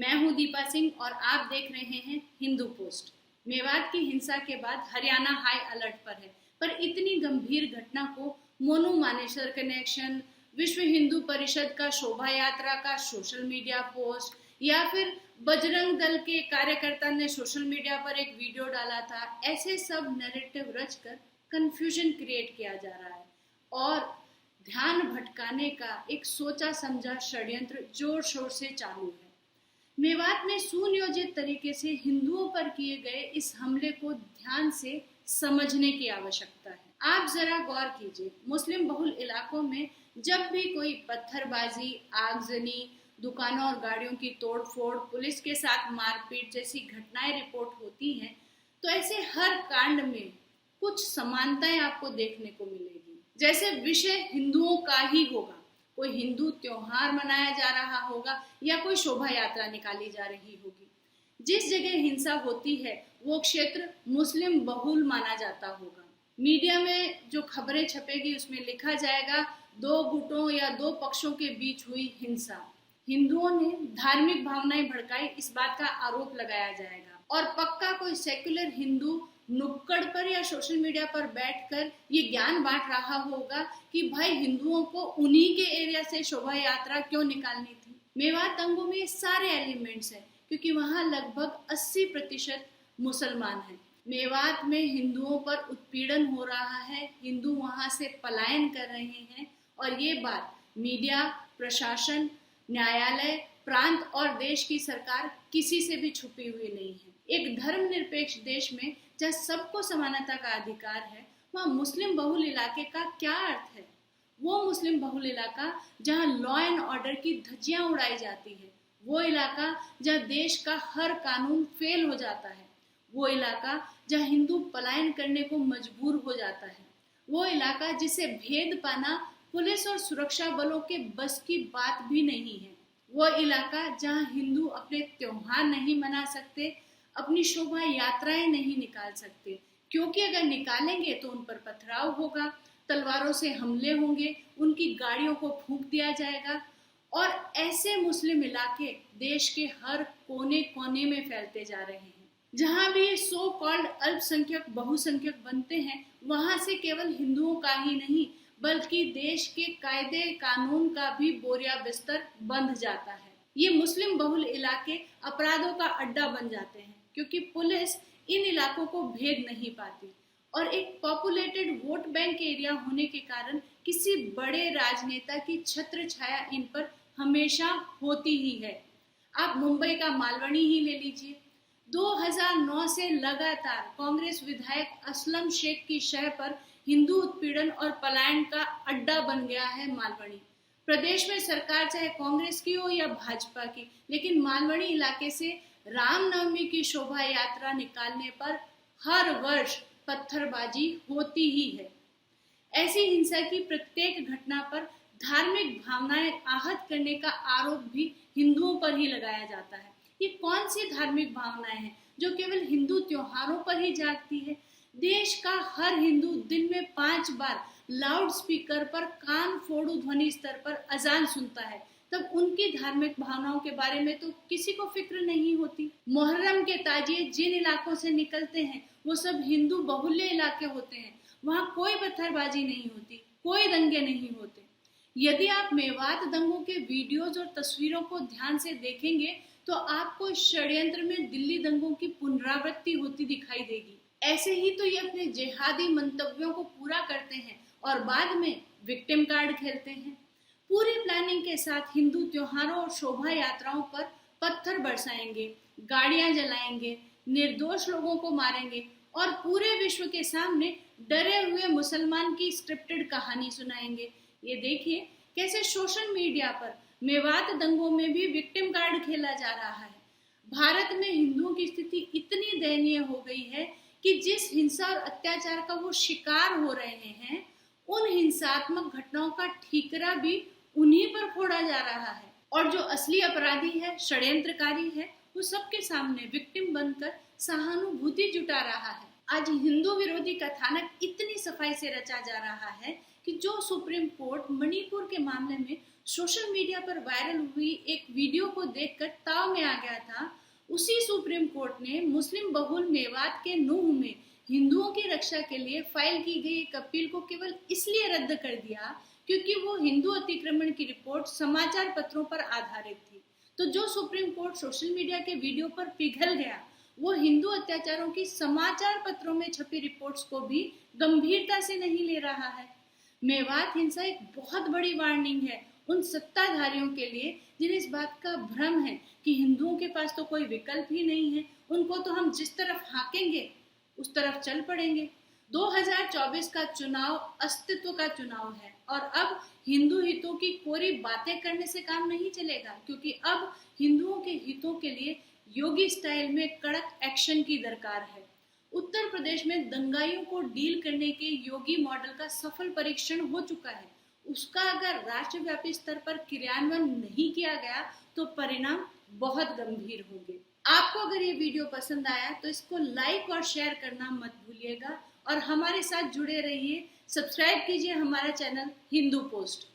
मैं हूं दीपा सिंह और आप देख रहे हैं हिंदू पोस्ट। मेवात की हिंसा के बाद हरियाणा हाई अलर्ट पर है, पर इतनी गंभीर घटना को मोनू मानेसर कनेक्शन, विश्व हिंदू परिषद का शोभा यात्रा का सोशल मीडिया पोस्ट या फिर बजरंग दल के कार्यकर्ता ने सोशल मीडिया पर एक वीडियो डाला था, ऐसे सब नैरेटिव रचकर कंफ्यूजन क्रिएट किया जा रहा है और ध्यान भटकाने का एक सोचा समझा षड्यंत्र जोर शोर से चालू है। मेवात में सुनियोजित तरीके से हिंदुओं पर किए गए इस हमले को ध्यान से समझने की आवश्यकता है। आप जरा गौर कीजिए, मुस्लिम बहुल इलाकों में जब भी कोई पत्थरबाजी, आगजनी, दुकानों और गाड़ियों की तोड़फोड़, पुलिस के साथ मारपीट जैसी घटनाएं रिपोर्ट होती हैं, तो ऐसे हर कांड में कुछ समानताएं आपको देखने को मिलेगी। जैसे विषय हिंदुओं का ही होगा, कोई हिंदू त्योहार मनाया जा रहा होगा या कोई शोभा यात्रा निकाली जा रही होगी। जिस जगह हिंसा होती है वो क्षेत्र मुस्लिम बहुल माना जाता होगा। मीडिया में जो खबरें छपेगी उसमें लिखा जाएगा दो गुटों या दो पक्षों के बीच हुई हिंसा। हिंदुओं ने धार्मिक भावनाएं भड़काई, इस बात का आरोप लगाया जाएगा और पक्का कोई सेक्युलर हिंदू नुक्कड़ पर या सोशल मीडिया पर बैठकर ये ज्ञान बांट रहा होगा कि भाई हिंदुओं को उन्हीं के एरिया से शोभा यात्रा क्यों निकालनी थी। मेवात दंगों में ये सारे एलिमेंट्स हैं क्योंकि वहाँ लगभग 80% मुसलमान हैं। मेवात में हिंदुओं पर उत्पीड़न हो रहा है, हिंदू वहाँ से पलायन कर रहे हैं और ये बात मीडिया, प्रशासन, न्यायालय, प्रांत और देश की सरकार किसी से भी छुपी हुई नहीं है। एक धर्मनिरपेक्ष देश में जहाँ सबको समानता का अधिकार है, वहाँ मुस्लिम बहुल इलाके का क्या अर्थ है? वो मुस्लिम बहुल इलाका जहाँ लॉ एंड ऑर्डर की धज्जियां उड़ाई जाती है, वो इलाका जहाँ देश का हर कानून फेल हो जाता है, वो इलाका जहाँ हिंदू पलायन करने को मजबूर हो जाता है, वो इलाका जिसे भेद पाना पुलिस और सुरक्षा बलों के बस की बात भी नहीं है, वो इलाका जहाँ हिंदू अपने त्योहार नहीं मना सकते, अपनी शोभा यात्राएं नहीं निकाल सकते, क्योंकि अगर निकालेंगे तो उन पर पथराव होगा, तलवारों से हमले होंगे, उनकी गाड़ियों को फूंक दिया जाएगा। और ऐसे मुस्लिम इलाके देश के हर कोने कोने में फैलते जा रहे हैं। जहां भी सो कॉल्ड अल्पसंख्यक बहुसंख्यक बनते हैं, वहां से केवल हिंदुओं का ही नहीं बल्कि देश के कायदे कानून का भी बोरिया बिस्तर बंध जाता है। ये मुस्लिम बहुल इलाके अपराधों का अड्डा बन जाते हैं क्योंकि पुलिस इन इलाकों को भेद नहीं पाती और एक पॉपुलेटेड वोट बैंक एरिया होने के कारण किसी बड़े राजनेता की छत्र छाया इन पर हमेशा होती ही है। आप मुंबई का मालवनी ही ले लीजिए। 2009 से लगातार कांग्रेस विधायक असलम शेख की शह पर हिंदू उत्पीड़न और पलायन का अड्डा बन गया है मालवनी। प्रदेश में सरकार चाहे कांग्रेस की हो या भाजपा की, लेकिन मालवनी इलाके से रामनवमी की शोभा यात्रा निकालने पर हर वर्ष पत्थरबाजी होती ही है। ऐसी हिंसा की प्रत्येक घटना पर धार्मिक भावनाएं आहत करने का आरोप भी हिंदुओं पर ही लगाया जाता है। ये कौन सी धार्मिक भावनाएं हैं जो केवल हिंदू त्योहारों पर ही जागती है? देश का हर हिंदू दिन में 5 बार लाउड स्पीकर पर कान फोड़ू ध्वनि स्तर पर अजान सुनता है, तब उनकी धार्मिक भावनाओं के बारे में तो किसी को फिक्र नहीं होती। मुहर्रम के ताजिए जिन इलाकों से निकलते हैं वो सब हिंदू बहुल्य इलाके होते हैं, वहाँ कोई पत्थरबाजी नहीं होती, कोई दंगे नहीं होते। यदि आप मेवात दंगों के वीडियोज और तस्वीरों को ध्यान से देखेंगे तो आपको इस षड्यंत्र में दिल्ली दंगों की पुनरावृत्ति होती दिखाई देगी। ऐसे ही तो ये अपने जिहादी मंतव्यों को पूरा करते हैं और बाद में विक्टिम कार्ड खेलते हैं। पूरी प्लानिंग के साथ हिंदू त्योहारों और शोभा यात्राओं पर पत्थर बरसाएंगे, गाड़ियां जलाएंगे, निर्दोष लोगों को मारेंगे और पूरे विश्व के सामने डरे हुए मुसलमान की स्क्रिप्टेड कहानी सुनाएंगे। ये देखिए कैसे सोशल मीडिया पर मेवात दंगों में भी विक्टिम कार्ड खेला जा रहा है। भारत में हिंदुओं की स्थिति इतनी दयनीय हो गई है कि जिस हिंसा और अत्याचार का वो शिकार हो रहे हैं, उन हिंसात्मक घटनाओं का ठीकरा भी उन्हीं पर फोड़ा जा रहा है और जो असली अपराधी है, षड्यंत्रकारी है, वो सबके सामने विक्टिम बनकर सहानुभूति जुटा रहा है। आज हिंदू विरोधी कथानक इतनी सफाई से रचा जा रहा है कि जो सुप्रीम कोर्ट मणिपुर के मामले में सोशल मीडिया पर वायरल हुई एक वीडियो को देखकर ताव में आ गया था। उसी सुप्रीम कोर्ट ने मुस्लिम बहुल मेवात के नूह में हिंदुओं की रक्षा के लिए फाइल की गई एक अपील को केवल इसलिए रद्द कर दिया क्योंकि वो हिंदू अतिक्रमण की रिपोर्ट समाचार पत्रों पर आधारित थी। तो जो सुप्रीम कोर्ट सोशल मीडिया के वीडियो पर पिघल गया, वो हिंदू अत्याचारों की समाचार पत्रों में छपी रिपोर्ट्स को भी गंभीरता से नहीं ले रहा है। मेवात हिंसा एक बहुत बड़ी वार्निंग है उन सत्ताधारियों के लिए जिन्हें इस बात का भ्रम है कि हिंदुओं के पास तो कोई विकल्प ही नहीं है, उनको तो हम जिस तरफ हाँकेंगे उस तरफ चल पड़ेंगे। 2024 का चुनाव अस्तित्व का चुनाव है और अब हिंदू हितों की कोरी बातें करने से काम नहीं चलेगा, क्योंकि अब हिंदुओं के हितों के लिए योगी स्टाइल में कड़क एक्शन की दरकार है। उत्तर प्रदेश में दंगाइयों को डील करने के योगी मॉडल का सफल परीक्षण हो चुका है। उसका अगर राष्ट्रव्यापी स्तर पर क्रियान्वयन नहीं किया गया तो परिणाम बहुत गंभीर होंगे। आपको अगर ये वीडियो पसंद आया तो इसको लाइक और शेयर करना मत भूलिएगा और हमारे साथ जुड़े रहिए। सब्सक्राइब कीजिए हमारा चैनल हिंदू पोस्ट।